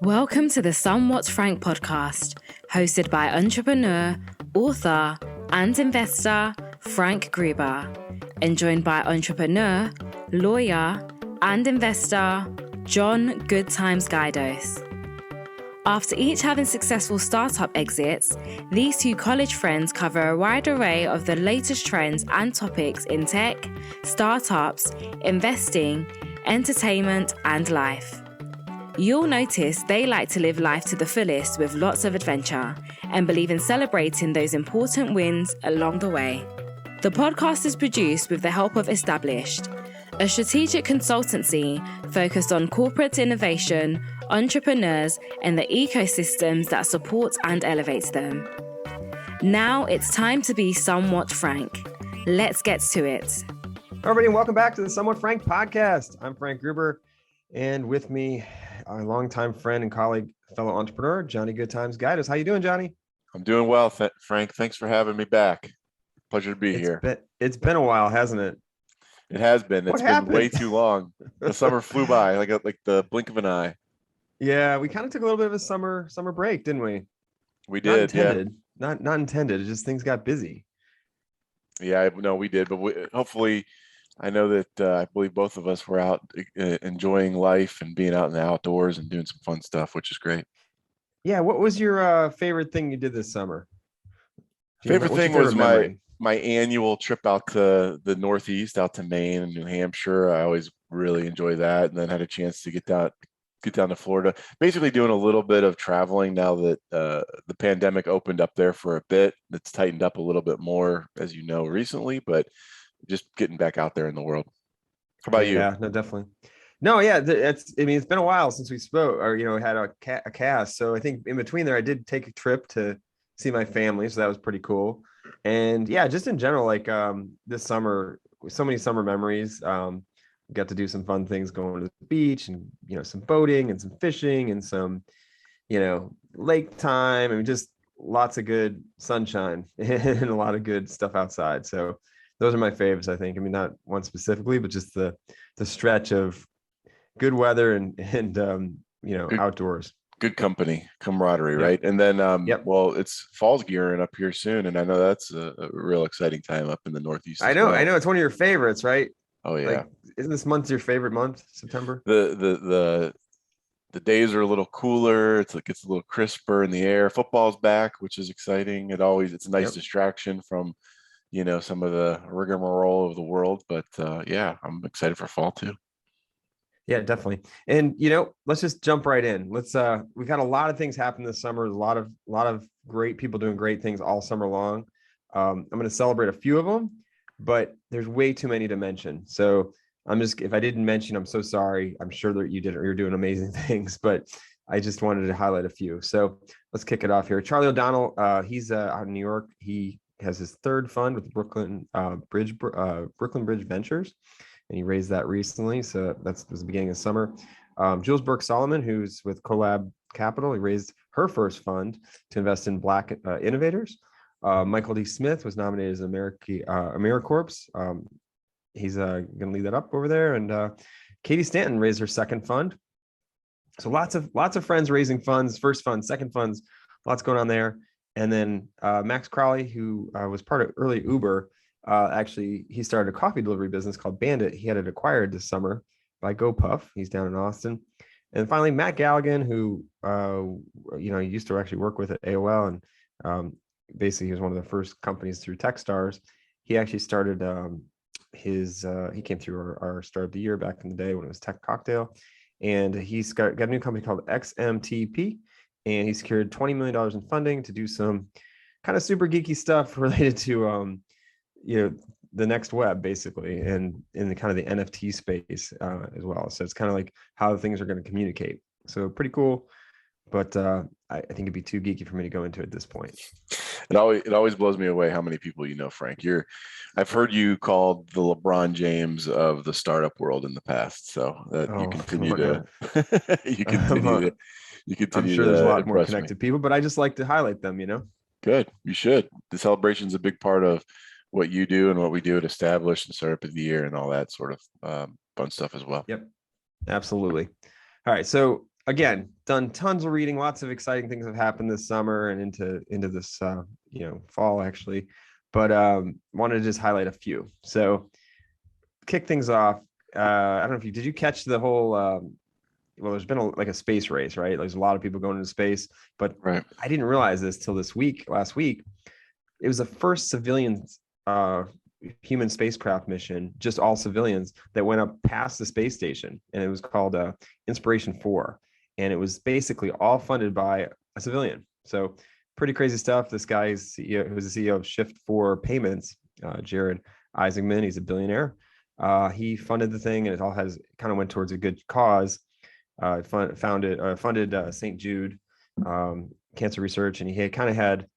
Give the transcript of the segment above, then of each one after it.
Welcome to the Somewhat Frank podcast, hosted by entrepreneur, author, and investor Frank Gruber, and joined by entrepreneur, lawyer, and investor John Guidos. After each having successful startup exits, these two college friends cover a wide array of the latest trends and topics in tech, startups, investing, entertainment, and life. You'll notice they like to live life to the fullest with lots of adventure and believe in celebrating those important wins along the way. The podcast is produced with the help of Established, a strategic consultancy focused on corporate innovation, entrepreneurs, and the ecosystems that support and elevate them. Now it's time to be somewhat frank. Let's get to it. Hello, everybody, and welcome back to the Somewhat Frank podcast. I'm Frank Gruber, and with me, our longtime friend and colleague, fellow entrepreneur, Johnny Guidos. How you doing, Johnny? I'm doing well, Frank. Thanks for having me back. Pleasure to be here. It's been a while, hasn't it? It has been. It's been way too long. The summer flew by like the blink of an eye. Yeah, we kind of took a little bit of a summer break, didn't we? We did. Not intended. It just things got busy. Yeah, no, we did. But hopefully, I know that I believe both of us were out enjoying life and being out in the outdoors and doing some fun stuff, which is great. Yeah. What was your favorite thing you did this summer? Favorite thing was my annual trip out to the Northeast, out to Maine and New Hampshire. I always really enjoy that. And then had a chance to get down to Florida, basically doing a little bit of traveling now that the pandemic opened up there for a bit. It's tightened up a little bit more, as you know, recently, but just getting back out there in the world. How about you? Yeah, no, definitely. No, yeah, it's been a while since we spoke or, had a cast. So I think in between there, I did take a trip to see my family. So that was pretty cool. And yeah, just in general, like this summer, so many summer memories. Got to do some fun things, going to the beach and, some boating and some fishing and some, lake time. I mean, just lots of good sunshine and a lot of good stuff outside. So those are my favorites, I think. I mean, not one specifically, but just the stretch of good weather and good, outdoors. Good company, camaraderie, right? And then, well, it's fall's gearing up here soon, and I know that's a real exciting time up in the Northeast. I know it's one of your favorites, right? Oh yeah. Like, isn't this month your favorite month, September? The days are a little cooler. It's a little crisper in the air. Football's back, which is exciting. It's a nice distraction from some of the rigmarole of the world, but yeah, I'm excited for fall too. Yeah, definitely. And let's just jump right in. We've had a lot of things happen this summer. A lot of great people doing great things all summer long. I'm going to celebrate a few of them, but there's way too many to mention. So if I didn't mention, I'm so sorry. I'm sure that you're doing amazing things, but I just wanted to highlight a few. So let's kick it off here. Charlie O'Donnell, he's out in New York. He has his third fund with Brooklyn Bridge Ventures, and he raised that recently. So was the beginning of summer. Jules Burke-Solomon, who's with Collab Capital, he raised her first fund to invest in Black innovators. Michael D. Smith was nominated as AmeriCorps. He's going to lead that up over there. And Katie Stanton raised her second fund. So lots of friends raising funds, first funds, second funds, lots going on there. And then Max Crowley, who was part of early Uber, actually, he started a coffee delivery business called Bandit. He had it acquired this summer by GoPuff. He's down in Austin. And finally, Matt Galligan, who used to actually work with at AOL, and basically he was one of the first companies through Techstars. He actually started he came through our Start of the Year back in the day when it was Tech Cocktail, and he's got a new company called XMTP. And he secured $20 million in funding to do some kind of super geeky stuff related to, the next web, basally, and in the kind of the NFT space as well. So it's kind of like how things are going to communicate. So pretty cool. But I think it'd be too geeky for me to go into at this point. It always blows me away how many people Frank. I've heard you called the LeBron James of the startup world in the past. So that you continue to. I'm sure there's a lot more connected people, but I just like to highlight them, Good. You should. The celebration is a big part of what you do and what we do at Established and Startup of the Year and all that sort of fun stuff as well. Yep, absolutely. All right, so again, done tons of reading. Lots of exciting things have happened this summer and into this fall actually, but wanted to just highlight a few. So kick things off. I don't know if did you catch the whole well, there's been a space race, right? There's a lot of people going into space, but Right. I didn't realize this till last week. It was the first civilian human spacecraft mission, just all civilians, that went up past the space station, and it was called Inspiration 4, and it was basically all funded by a civilian. So pretty crazy stuff. This guy's CEO, who was the CEO of Shift 4 Payments, Jared Isaacman, he's a billionaire. He funded the thing, and it all kind of went towards a good cause. Funded St. Jude cancer research, and he had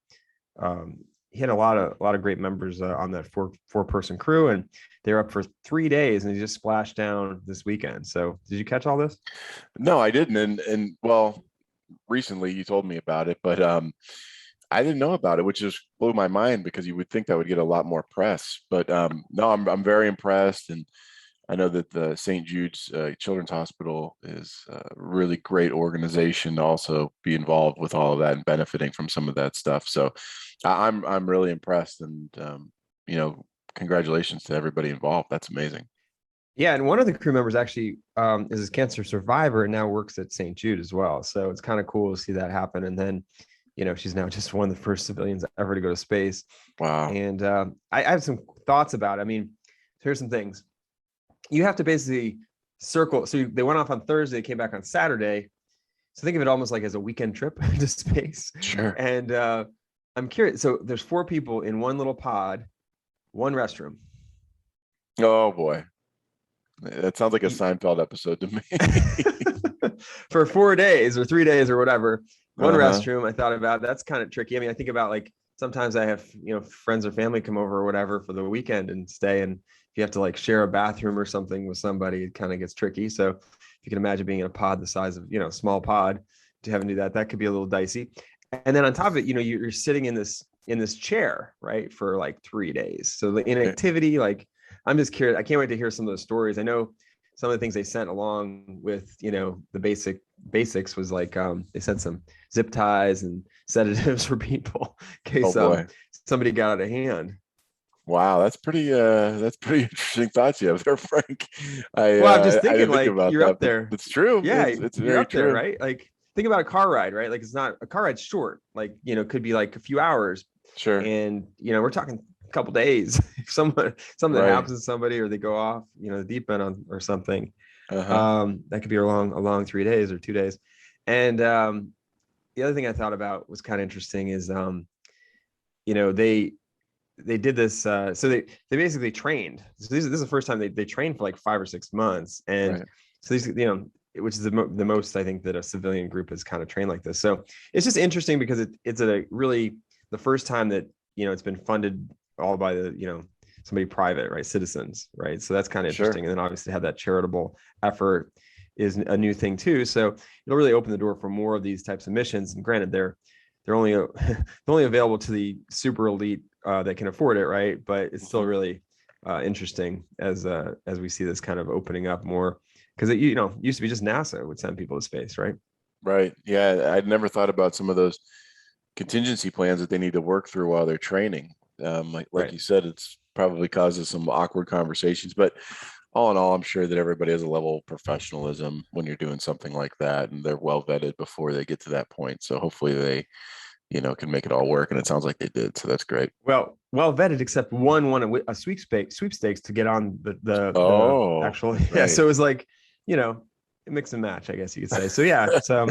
a lot of great members on that four-person crew, and they're up for 3 days, and he just splashed down this weekend. So did you catch all this? No, I didn't. And well, recently you told me about it, but I didn't know about it, which just blew my mind, because you would think that would get a lot more press. But no, I'm very impressed, and I know that the St. Jude's Children's Hospital is a really great organization to also be involved with all of that and benefiting from some of that stuff. So I'm really impressed, and congratulations to everybody involved. That's amazing. Yeah, and one of the crew members actually is a cancer survivor and now works at St. Jude as well. So it's kind of cool to see that happen. And then, she's now just one of the first civilians ever to go to space. Wow. And I have some thoughts about it. I mean, here's some things. You have to basically circle. So they went off on Thursday, came back on Saturday. So think of it almost like as a weekend trip to space. Sure. And I'm curious. So there's 4 people in one little pod, one restroom. Oh boy. That sounds like a Seinfeld episode to me. For 4 days or 3 days or whatever, one restroom. I thought about that's kind of tricky. I mean, I think about like sometimes I have friends or family come over or whatever for the weekend and stay, and if you have to like share a bathroom or something with somebody, it kind of gets tricky. So if you can imagine being in a pod the size of small pod, to have to do that could be a little dicey. And then on top of it, you're sitting in this chair, right, for like 3 days. So the inactivity, like, I'm just curious. I can't wait to hear some of those stories. I know some of the things they sent along with, the basics was like, they sent some zip ties and sedatives for people in case somebody got out of hand. Wow, that's pretty interesting thoughts you have there, Frank. I'm just thinking like you're up there. It's true. Yeah, it's you're very up true, there, right? Like think about a car ride, right? Like it's not a car ride's short, like could be like a few hours. Sure. And we're talking a couple days. If something happens to somebody, or they go off, the deep end on or something, that could be a long 3 days or 2 days. And the other thing I thought about was kind of interesting is they did this, so they basically trained. So this is the first time they trained for like 5 or 6 months, and so these which is the most I think that a civilian group has kind of trained like this. So it's just interesting because it's really the first time that it's been funded all by the somebody private, right, citizens, right? So that's kind of interesting. And then obviously have that charitable effort is a new thing too. So it'll really open the door for more of these types of missions. And granted, they're only available to the super elite that can afford it, right? But it's still really interesting as we see this kind of opening up more, because it used to be just NASA would send people to space, right? Right. Yeah, I'd never thought about some of those contingency plans that they need to work through while they're training. Like you said, it's probably causes some awkward conversations, but all in all, I'm sure that everybody has a level of professionalism when you're doing something like that, and they're well vetted before they get to that point. So hopefully they, can make it all work, and it sounds like they did. So that's great. Well vetted, except one won a sweepstakes to get on the actual. Right. Yeah. So it was like, mix and match, I guess you could say. So yeah, it's you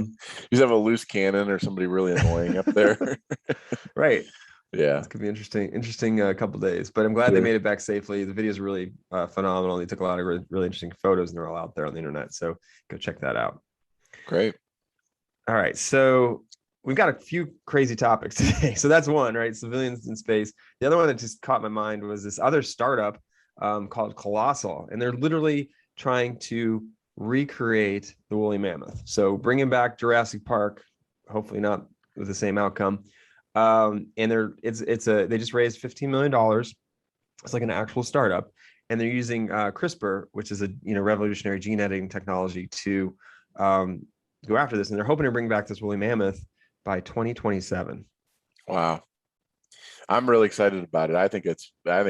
just have a loose cannon or somebody really annoying up there. Right. Yeah, it could be interesting couple days, but I'm glad they made it back safely. The video is really phenomenal. They took a lot of really interesting photos, and they're all out there on the internet, so go check that out. Great. All right, so we've got a few crazy topics today. So that's one, right? Civilians in space. The other one that just caught my mind was this other startup called Colossal, and they're literally trying to recreate the woolly mammoth. So bringing back Jurassic Park, hopefully not with the same outcome. And they just raised $15 million. It's like an actual startup, and they're using CRISPR, which is a revolutionary gene editing technology, to go after this, and they're hoping to bring back this woolly mammoth by 2027. Wow, I'm really excited about it. I think it's I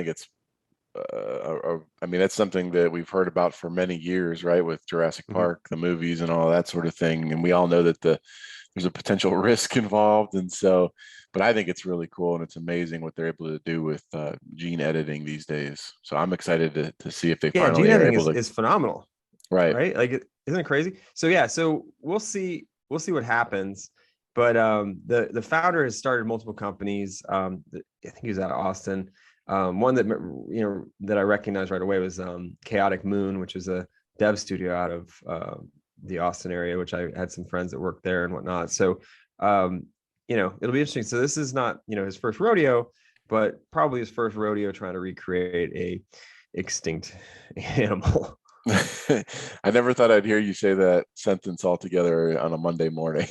mean, that's something that we've heard about for many years, right? With Jurassic Park, the movies and all that sort of thing. And we all know that there's a potential risk involved. And so, but I think it's really cool, and it's amazing what they're able to do with gene editing these days. So I'm excited to see if they finally gene are editing able to. is phenomenal. Right. Like, isn't it crazy? So yeah, so we'll see what happens. But the founder has started multiple companies. I think he was out of Austin. One that that I recognized right away was Chaotic Moon, which is a dev studio out of the Austin area, which I had some friends that worked there and whatnot. So it'll be interesting. So this is not his first rodeo, but probably his first rodeo trying to recreate a extinct animal. I never thought I'd hear you say that sentence all together on a Monday morning.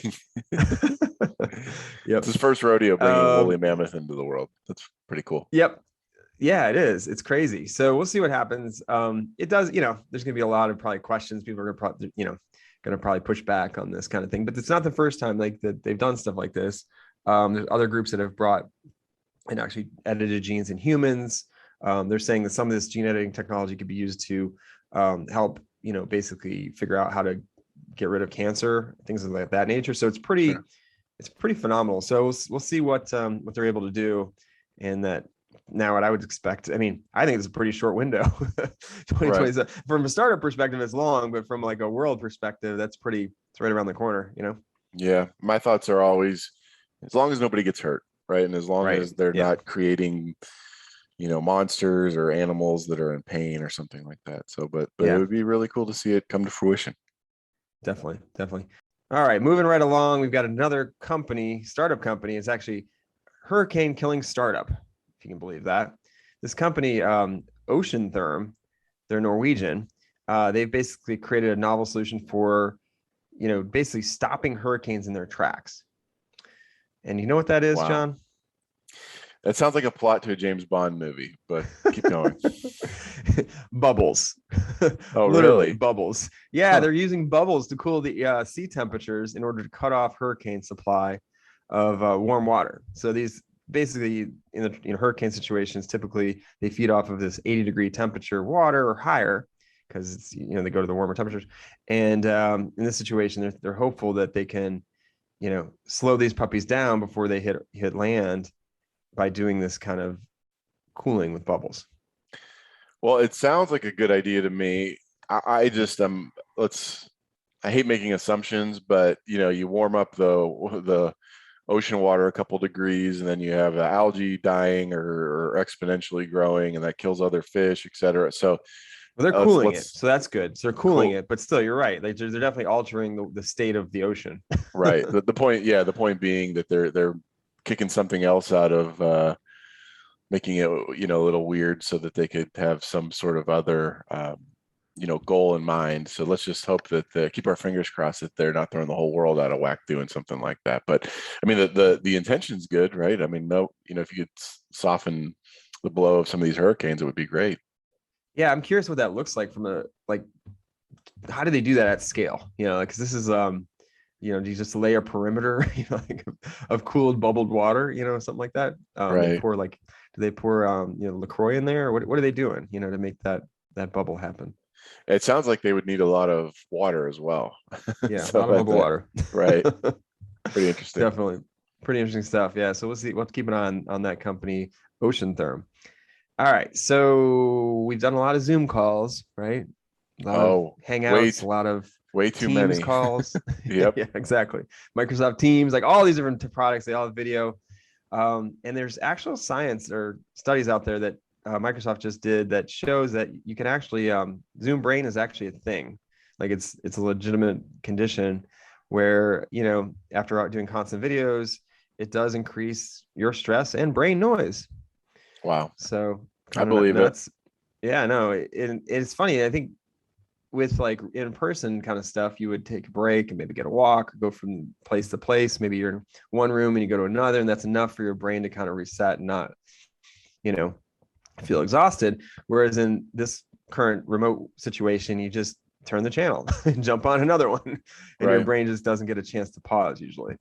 Yep. It's his first rodeo bringing woolly mammoth into the world. That's pretty cool. Yep. Yeah, it is. It's crazy. So we'll see what happens. It does, there's gonna be a lot of probably questions. People are gonna probably push back on this kind of thing, but it's not the first time like that they've done stuff like this. There's other groups that have brought and actually edited genes in humans. They're saying that some of this gene editing technology could be used to help basically figure out how to get rid of cancer, things of like that nature. So it's pretty phenomenal. So we'll see what they're able to do. And that now what I would expect, I mean, I think it's a pretty short window. 2027 right. From a startup perspective, it's long, but from like a world perspective, it's right around the corner, Yeah, my thoughts are always, as long as nobody gets hurt, right, and as long as they're not creating monsters or animals that are in pain or something like that. So, but it would be really cool to see it come to fruition. Definitely. All right, moving right along, we've got another startup company. It's actually hurricane killing startup, if you can believe that. This company, Ocean Therm, they're Norwegian. They've basically created a novel solution for, basically stopping hurricanes in their tracks. And you know what that is, Wow. John? That sounds like a plot to a James Bond movie, but keep going. Bubbles. Oh, Literally really? bubbles. Yeah, They're using bubbles to cool the sea temperatures in order to cut off hurricane supply of warm water. So these basically in the hurricane situations, typically they feed off of this 80-degree temperature water or higher because it's they go to the warmer temperatures. And in this situation, they're hopeful that they can slow these puppies down before they hit land by doing this kind of cooling with bubbles. Well, it sounds like a good idea to me. I just I hate making assumptions, but you warm up the ocean water a couple degrees, and then you have algae dying or exponentially growing, and that kills other fish, etc. So they're cooling it, so that's good. So they're cooling it, but still, you're right. They're definitely altering the state of the ocean. Right. The point being that they're kicking something else out of making it a little weird so that they could have some sort of other goal in mind. So let's just hope that keep our fingers crossed that they're not throwing the whole world out of whack doing something like that. But I mean, the intention's good, right? I mean, if you could soften the blow of some of these hurricanes, it would be great. Yeah, I'm curious what that looks like from how do they do that at scale? Because this is do you just lay a perimeter, of cooled bubbled water, something like that? Right. Do they pour LaCroix in there? Or what are they doing, to make that bubble happen? It sounds like they would need a lot of water as well. Yeah, so a lot of bubble water. Right. Pretty interesting. Definitely. Pretty interesting stuff. Yeah. So we'll see. We'll have to keep an eye on that company, Ocean Therm. All right. So we've done a lot of Zoom calls, right? A lot of Hangouts, a lot of way too Teams many calls. Yep. Yeah, exactly. Microsoft Teams, like all these different products, they all have video. And there's actual science or studies out there that Microsoft just did that shows that you can actually Zoom brain is actually a thing. Like it's a legitimate condition where after doing constant videos, it does increase your stress and brain noise. Wow. So I believe it. Yeah, no, it's funny. I think with like in-person kind of stuff, you would take a break and maybe get a walk, go from place to place. Maybe you're in one room and you go to another, and that's enough for your brain to kind of reset and not, feel exhausted. Whereas in this current remote situation, you just turn the channel and jump on another one, and your brain just doesn't get a chance to pause usually.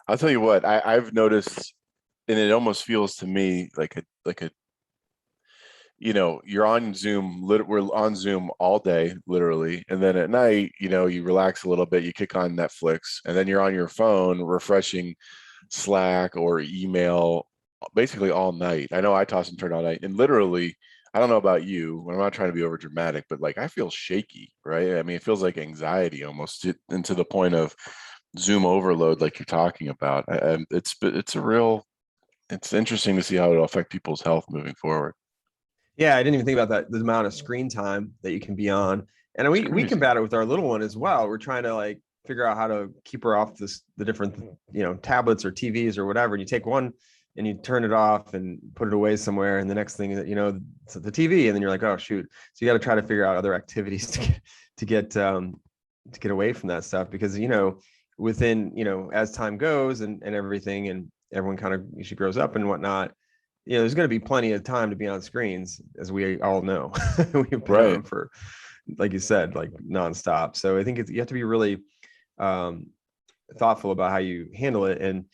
I'll tell you what, I've noticed, and it almost feels to me like a you're on Zoom, we're on Zoom all day, literally. And then at night, you relax a little bit, you kick on Netflix, and then you're on your phone refreshing Slack or email basically all night. I know I toss and turn all night, and literally, I don't know about you, I'm not trying to be over dramatic, but like I feel shaky, right? I mean, it feels like anxiety almost, and to the point of Zoom overload, like you're talking about. It's interesting to see how it'll affect people's health moving forward. Yeah, I didn't even think about that, the amount of screen time that you can be on. And we combat it with our little one as well. We're trying to like figure out how to keep her off the different, tablets or TVs or whatever. And you take one and you turn it off and put it away somewhere. And the next thing that, it's the TV, and then you're like, oh shoot. So you got to try to figure out other activities to get away from that stuff, because, within, as time goes and everything, and everyone kind of she grows up and whatnot, there's going to be plenty of time to be on screens, as we all know. We've been on them for, like you said, like nonstop. So I think you have to be really thoughtful about how you handle it. And,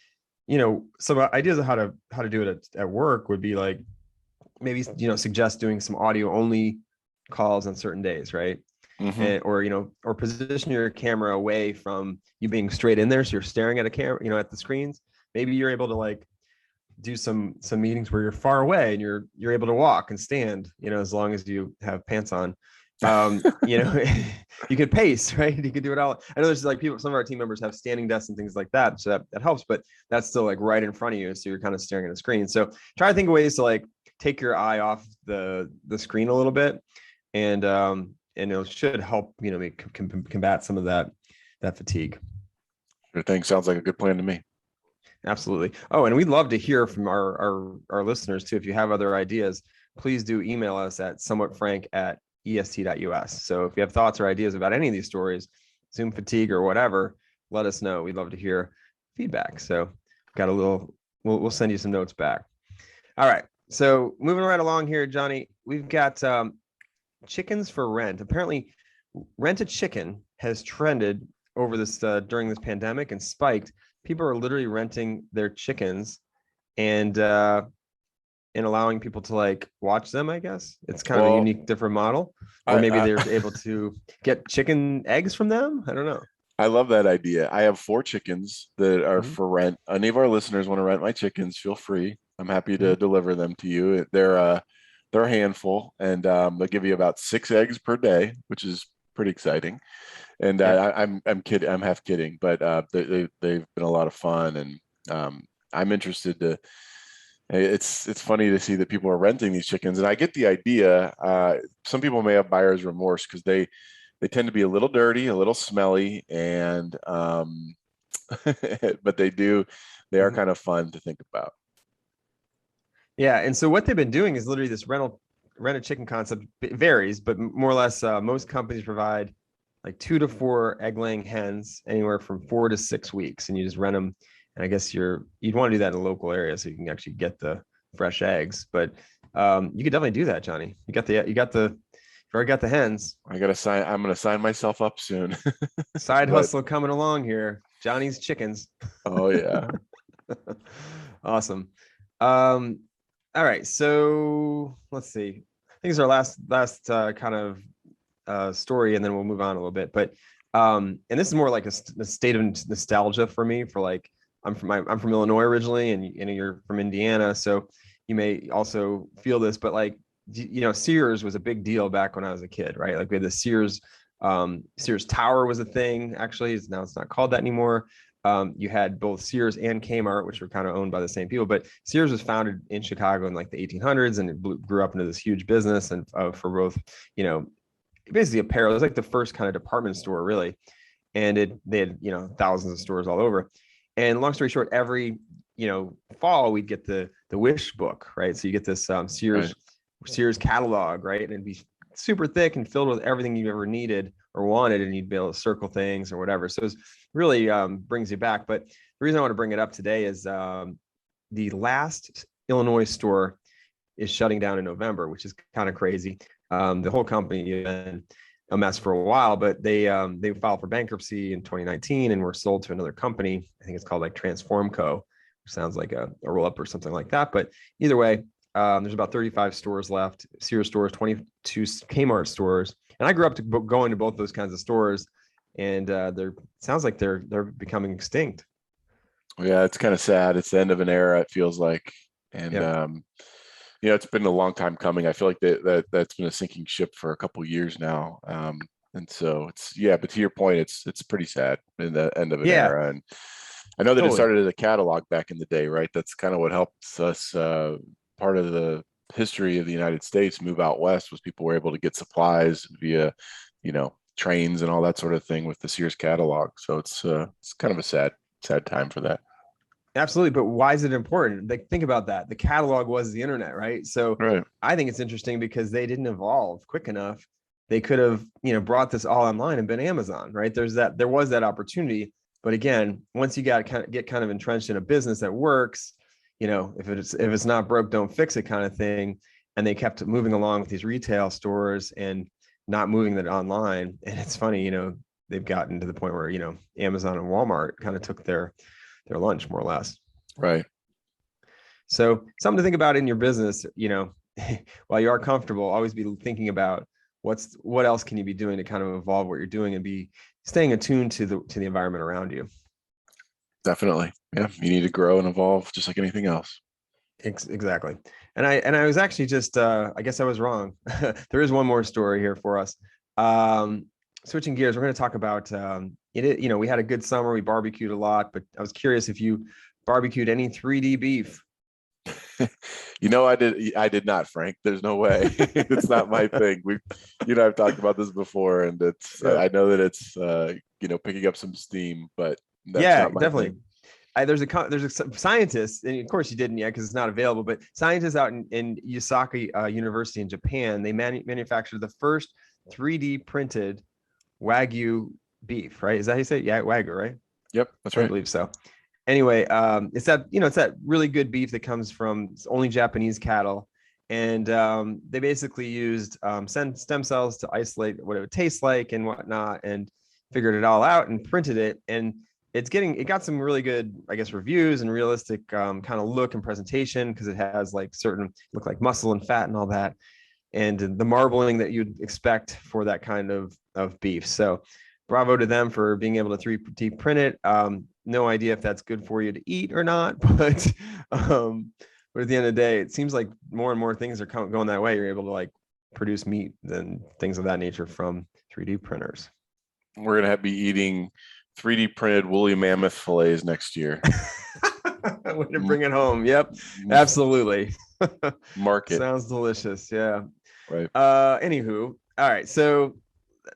some ideas of how to do it at work would be like, maybe, suggest doing some audio only calls on certain days, right? Mm-hmm. And, or position your camera away from you being straight in there, so you're staring at a camera, at the screens. Maybe you're able to like do some meetings where you're far away and you're able to walk and stand, as long as you have pants on. You could pace, right? You could do it all. I know there's like some of our team members have standing desks and things like that, so that helps, but that's still like right in front of you, so you're kind of staring at a screen. So try to think of ways to like take your eye off the screen a little bit, and it should help, combat some of that fatigue. Sure thing. Sounds like a good plan to me. Absolutely. Oh, and we'd love to hear from our listeners too. If you have other ideas, please do email us at somewhatfrank@est.us. So if you have thoughts or ideas about any of these stories, Zoom fatigue or whatever, let us know. We'd love to hear feedback. So got we'll send you some notes back. All right. So moving right along here, Johnny, we've got chickens for rent. Apparently, rent a chicken has trended over this during this pandemic and spiked. People are literally renting their chickens and allowing people to like watch them. I guess it's kind of a unique, different model. Or maybe they're able to get chicken eggs from them. I don't know. I love that idea. I have 4 chickens that are for rent. Any of our listeners want to rent my chickens, feel free. I'm happy to deliver them to you. They're a handful, and they'll give you about 6 eggs per day, which is pretty exciting. And I'm kidding. I'm half kidding, but they've been a lot of fun, and I'm interested to. It's funny to see that people are renting these chickens, and I get the idea. Some people may have buyer's remorse because they tend to be a little dirty, a little smelly, and but they are kind of fun to think about. Yeah, and so what they've been doing is literally this rented chicken concept. It varies, but more or less, most companies provide like 2 to 4 egg-laying hens, anywhere from 4 to 6 weeks, and you just rent them. And I guess you'd want to do that in a local area so you can actually get the fresh eggs. But you could definitely do that, Johnny. You already got the hens. I'm going to sign myself up soon. Side hustle coming along here. Johnny's Chickens. Oh yeah. Awesome. All right. So let's see. I think it's our last kind of story, and then we'll move on a little bit. But and this is more like a state of nostalgia for me. For like, I'm from Illinois originally, and you're from Indiana, so you may also feel this. But like, Sears was a big deal back when I was a kid, right? Like we had the Sears Tower was a thing. Actually, now it's not called that anymore. You had both Sears and Kmart, which were kind of owned by the same people. But Sears was founded in Chicago in like the 1800s, and it grew up into this huge business, and for both, basically apparel. It was like the first kind of department store, really. And they had, thousands of stores all over. And long story short, every, fall we'd get the wish book, right? So you get this Sears catalog, right? And it'd be super thick and filled with everything you ever needed or wanted, and you'd be able to circle things or whatever. So it's really brings you back. But the reason I want to bring it up today is the last Illinois store is shutting down in November, which is kind of crazy. The whole company has been a mess for a while, but they filed for bankruptcy in 2019 and were sold to another company. I think it's called like Transform Co., which sounds like a roll up or something like that. But either way, there's about 35 stores left, Sears stores, 22 Kmart stores. And I grew up going to both those kinds of stores, and sounds like they're becoming extinct. Yeah, it's kind of sad. It's the end of an era, it feels like. And Yep. it's been a long time coming. I feel like that's been a sinking ship for a couple of years now. And so but to your point, it's pretty sad in the end of an era. And I know that It started as a catalog back in the day, right? That's kind of what helps us. Part of the history of the United States move out west was people were able to get supplies via, trains and all that sort of thing with the Sears catalog. So it's kind of a sad time for that. Absolutely. But why is it important? Like, think about that. The catalog was the internet, right? So right. I think it's interesting because they didn't evolve quick enough. They could have, brought this all online and been Amazon, right? There was that opportunity. But again, once you get kind of entrenched in a business that works, if it's not broke, don't fix it kind of thing. And they kept moving along with these retail stores and not moving that online. And it's funny, they've gotten to the point where, Amazon and Walmart kind of took their lunch more or less. Right. So something to think about in your business, while you are comfortable, always be thinking about what else can you be doing to kind of evolve what you're doing and be staying attuned to the environment around you. Definitely. Yeah. You need to grow and evolve just like anything else. Exactly. And I was actually just, I guess I was wrong. There is one more story here for us. Switching gears, we're going to talk about, we had a good summer. We barbecued a lot, but I was curious if you barbecued any 3D beef. I did not, Frank. There's no way. It's not my thing. I've talked about this before, and I know that it's, picking up some steam, but that's not my definitely. thing. There's a scientist, and of course you didn't yet because it's not available, but scientists out in Osaka University in Japan, they manufactured the first 3D printed Wagyu beef, right? Is that how you say it? Yeah, Wagyu, right? Yep, that's right. I believe so. Anyway, it's that really good beef that comes from only Japanese cattle. And they basically used stem cells to isolate what it would taste like and whatnot, and figured it all out and printed it. And it got some really good, I guess, reviews and realistic kind of look and presentation, because it has like certain look like muscle and fat and all that, and the marbling that you'd expect for that kind of beef. So bravo to them for being able to 3D print it. No idea if that's good for you to eat or not, but at the end of the day, it seems like more and more things are going that way. You're able to like produce meat and things of that nature from 3D printers. We're going to be eating 3D printed woolly mammoth fillets next year. Way to bring it home. Yep, absolutely. Market. Sounds delicious. Yeah. Right. Anywho, all right. So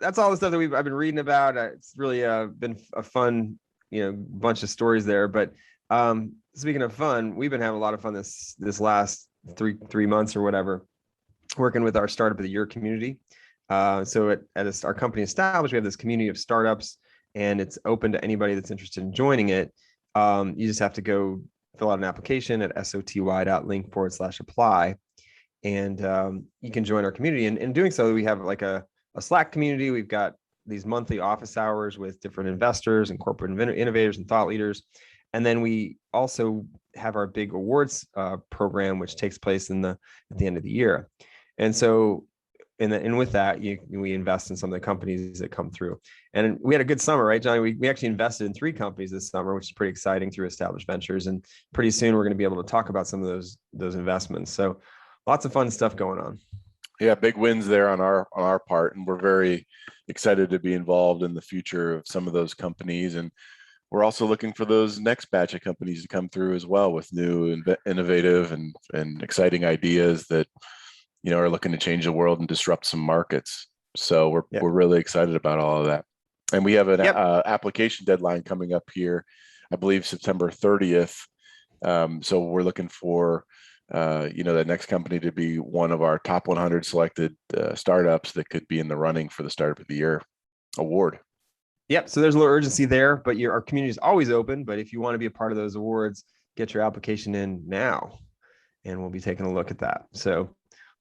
that's all the stuff that I've been reading about. It's really been a fun, bunch of stories there. But speaking of fun, we've been having a lot of fun this last three months or whatever, working with our Startup of the Year community. So at our company established, we have this community of startups, and it's open to anybody that's interested in joining it. You just have to go fill out an application at soty.link/apply. And you can join our community. And in doing so, we have like a Slack community. We've got these monthly office hours with different investors and corporate innovators and thought leaders. And then we also have our big awards program, which takes place at the end of the year. And so, and with that, we invest in some of the companies that come through. And we had a good summer, right, Johnny? We actually invested in 3 companies this summer, which is pretty exciting, through Established Ventures. And pretty soon we're going to be able to talk about some of those investments. So lots of fun stuff going on. Yeah, big wins there on our part, and we're very excited to be involved in the future of some of those companies. And we're also looking for those next batch of companies to come through as well, with new, innovative, and exciting ideas that are looking to change the world and disrupt some markets. So we're really excited about all of that. And we have an application deadline coming up here, I believe September 30th. So we're looking for that next company to be one of our top 100 selected startups that could be in the running for the Startup of the Year award. Yep. So there's a little urgency there, but our community is always open. But if you want to be a part of those awards, get your application in now. and we'll be taking a look at that. So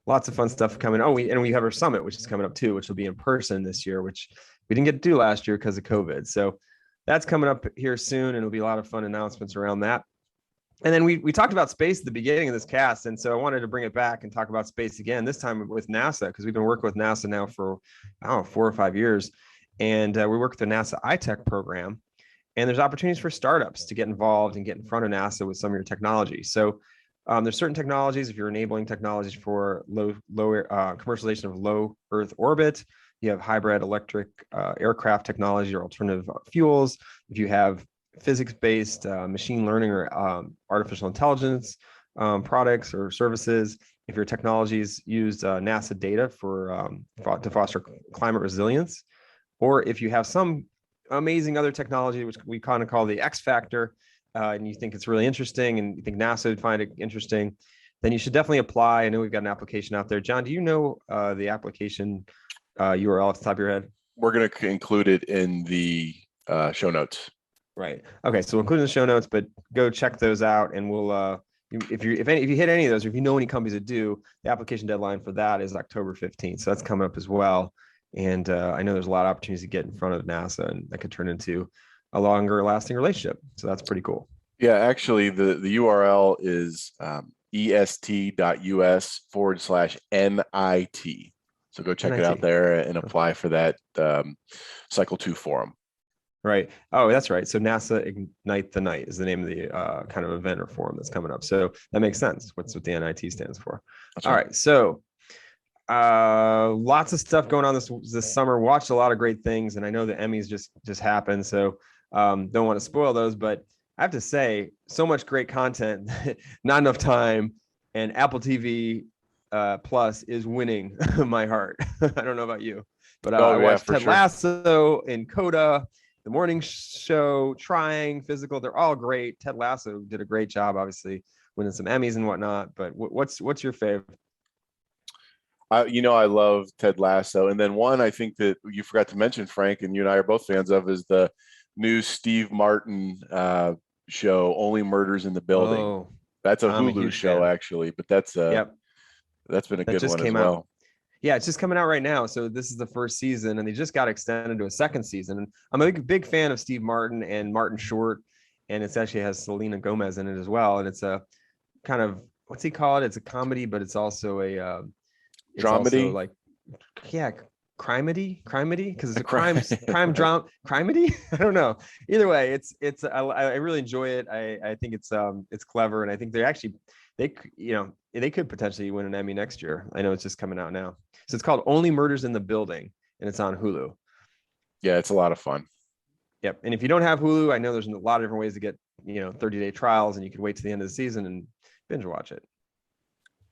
lots of fun stuff coming. Oh, we have our summit, which is coming up too, which will be in person this year, which we didn't get to do last year because of COVID. So that's coming up here soon, and it'll be a lot of fun announcements around that. And then we talked about space at the beginning of this cast, and so I wanted to bring it back and talk about space again, this time with NASA, because we've been working with NASA now for, I don't know, 4 or 5 years. And we work with the NASA iTech program, and there's opportunities for startups to get involved and get in front of NASA with some of your technology. So there's certain technologies, if you're enabling technologies for commercialization of low Earth orbit, you have hybrid electric aircraft technology or alternative fuels. If you have physics-based machine learning or artificial intelligence products or services, if your technologies use NASA data to foster climate resilience, or if you have some amazing other technology, which we kind of call the X factor, and you think it's really interesting and you think NASA would find it interesting, then you should definitely apply. I know we've got an application out there. John, do you know the application URL off the top of your head? We're going to include it in the show notes. Right. Okay. So we'll include in the show notes, but go check those out, and we'll if you hit any of those, or if you know any companies that do, the application deadline for that is October 15th. So that's coming up as well. And I know there's a lot of opportunities to get in front of NASA, and that could turn into a longer lasting relationship. So that's pretty cool. Yeah, actually the URL is est.us/NIT. So go check it out there and apply for that Cycle 2 forum. Right. Oh, that's right. So NASA Ignite the Night is the name of the kind of event or forum that's coming up. So that makes sense. What's what the NIT stands for. That's all right. So lots of stuff going on this summer. Watched a lot of great things, and I know the Emmys just happened, so don't want to spoil those, but I have to say, so much great content, not enough time, and Apple TV Plus is winning my heart. I don't know about you, but I watched Ted Lasso and Coda, The Morning Show, Trying, Physical. They're all great. Ted Lasso did a great job, obviously winning some Emmys and whatnot. But what's your favorite? I love Ted Lasso. And then one I think that you forgot to mention, Frank, and you and I are both fans of, is the new Steve Martin show, Only Murders in the Building. Oh, that's a Hulu show, actually, but that's been a good one as well. Yeah, it's just coming out right now. So this is the first season, and they just got extended to a second season. And I'm a big fan of Steve Martin and Martin Short, and it actually has Selena Gomez in it as well. And it's a kind of, what's he call it? It's a comedy, but it's also a dramedy, like, yeah, crimedy, because it's a crime drama, crimedy. I don't know. Either way, I really enjoy it. I think it's clever, and I think they could potentially win an Emmy next year. I know it's just coming out now. So it's called Only Murders in the Building, and it's on Hulu. Yeah, it's a lot of fun. Yep. And if you don't have Hulu, I know there's a lot of different ways to get 30-day trials, and you can wait to the end of the season and binge watch it.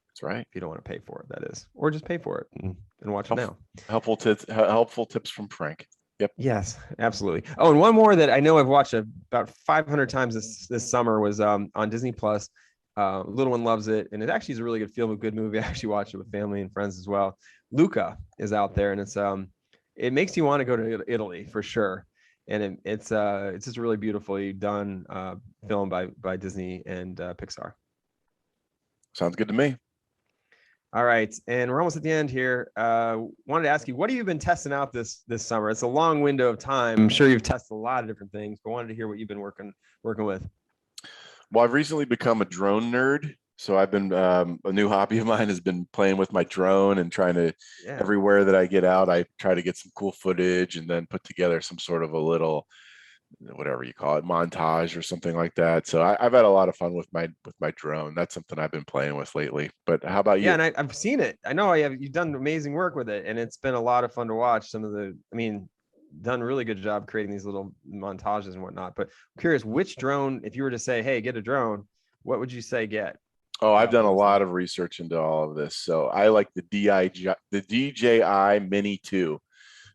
That's right. If you don't want to pay for it, that is, or just pay for it and watch it now. Helpful tips from Frank. Yep. Yes, absolutely. Oh, and one more that I know I've watched about 500 times this summer was on Disney Plus. Little one loves it, and it actually is a really good feel-good movie. I actually watched it with family and friends as well. Luca is out there, and it makes you want to go to Italy for sure. And it's just a really beautifully done film by Disney and Pixar. Sounds good to me. All right, and we're almost at the end here. Wanted to ask you, what have you been testing out this summer? It's a long window of time. I'm sure you've tested a lot of different things, but wanted to hear what you've been working with. Well, I've recently become a drone nerd. So I've been, a new hobby of mine has been playing with my drone and trying to, everywhere that I get out, I try to get some cool footage and then put together some sort of a little, whatever you call it, montage or something like that. So I've had a lot of fun with my drone. That's something I've been playing with lately. But how about you? Yeah, and I've seen it. I know you've done amazing work with it, and it's been a lot of fun to watch. Done a really good job creating these little montages and whatnot. But I'm curious, which drone, if you were to say, hey, get a drone, what would you say get? Oh, I've done a lot of research into all of this. So I like the DJI Mini 2.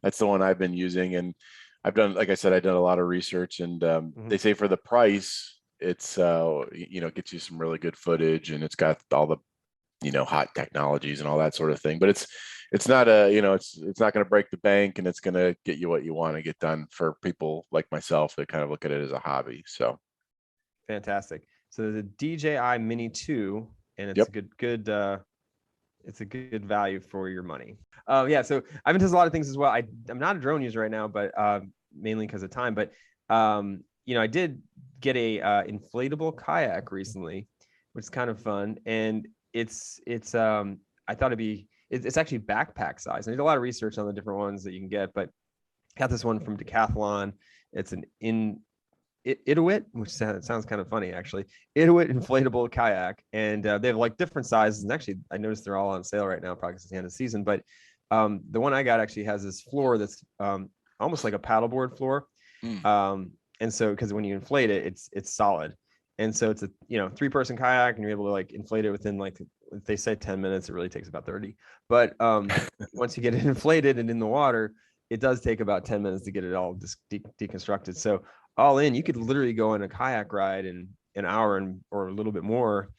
That's the one I've been using. And I've done, like I said, I've done a lot of research, and they say for the price, it's, gets you some really good footage, and it's got all the, hot technologies and all that sort of thing. But it's not it's not going to break the bank, and it's going to get you what you want to get done for people like myself that kind of look at it as a hobby. So fantastic. So the DJI Mini 2, and it's a good value for your money. So I've been testing a lot of things as well. I'm not a drone user right now, but mainly because of time. But I did get a inflatable kayak recently, which is kind of fun, and it's I thought it's actually backpack size. I did a lot of research on the different ones that you can get, but I got this one from Decathlon. It's an Inuit, which sounds kind of funny actually. Inuit inflatable kayak, and they have like different sizes. And actually, I noticed they're all on sale right now, probably because it's the end of the season. But the one I got actually has this floor that's almost like a paddleboard floor. And so because when you inflate it, it's solid. And so it's a 3-person kayak, and you're able to like inflate it within, like, if they say 10 minutes, it really takes about 30. But once you get it inflated and in the water, it does take about 10 minutes to get it all deconstructed. So all in, you could literally go on a kayak ride in an hour or a little bit more,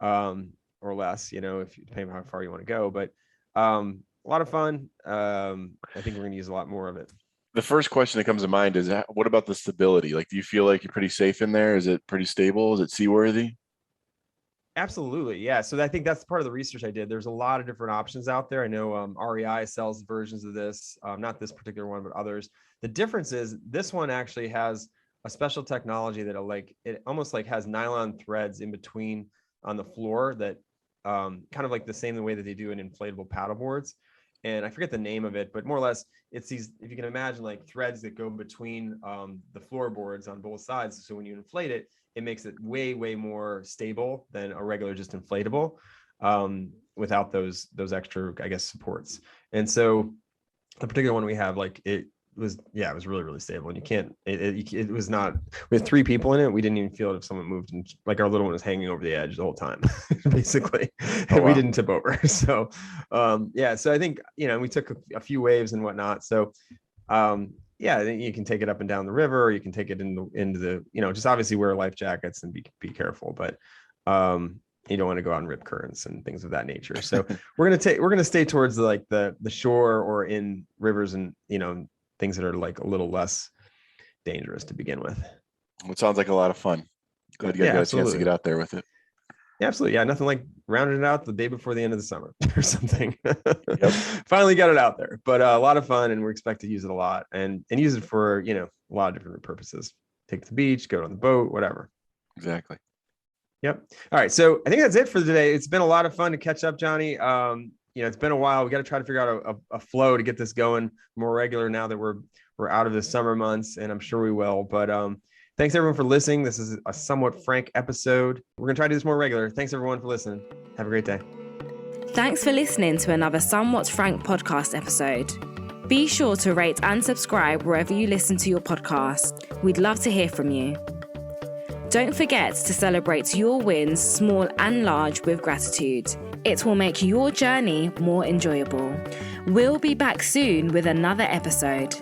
or less, if you depending on how far you want to go. But a lot of fun. I think we're going to use a lot more of it. The first question that comes to mind is, what about the stability? Like, do you feel like you're pretty safe in there? Is it pretty stable? Is it seaworthy? Absolutely. Yeah. So I think that's part of the research I did. There's a lot of different options out there. I know REI sells versions of this, not this particular one, but others. The difference is this one actually has a special technology that it almost like has nylon threads in between on the floor that kind of like the same way that they do in inflatable paddle boards. And I forget the name of it, but more or less it's these, if you can imagine, like threads that go between the floorboards on both sides. So when you inflate it, it makes it way, way more stable than a regular just inflatable without those extra, I guess, supports. And so the particular one we have, it was really, really stable. And you can't, it was not, with 3 people in it, we didn't even feel it if someone moved, and like our little one was hanging over the edge the whole time, basically. And we didn't tip over. So, so I think, we took a few waves and whatnot. So, you can take it up and down the river, or you can take it into the, just obviously wear life jackets and be careful, but, you don't want to go out and rip currents and things of that nature. So we're going to stay towards the shore or in rivers and, things that are like a little less dangerous to begin with. It sounds like a lot of fun. Glad you got a chance to get out there with it. Yeah, absolutely. Yeah, nothing like rounding it out the day before the end of the summer or something. Yep. Finally got it out there, but a lot of fun, and we expect to use it a lot and use it for, a lot of different purposes. Take it to the beach, go on the boat, whatever. Exactly. Yep. All right. So I think that's it for today. It's been a lot of fun to catch up, Johnny. It's been a while. We got to try to figure out a flow to get this going more regular now that we're out of the summer months, and I'm sure we will. But thanks everyone for listening. This is a Somewhat Frank episode. We're going to try to do this more regular. Thanks everyone for listening. Have a great day. Thanks for listening to another Somewhat Frank podcast episode. Be sure to rate and subscribe wherever you listen to your podcast. We'd love to hear from you. Don't forget to celebrate your wins, small and large, with gratitude. It will make your journey more enjoyable. We'll be back soon with another episode.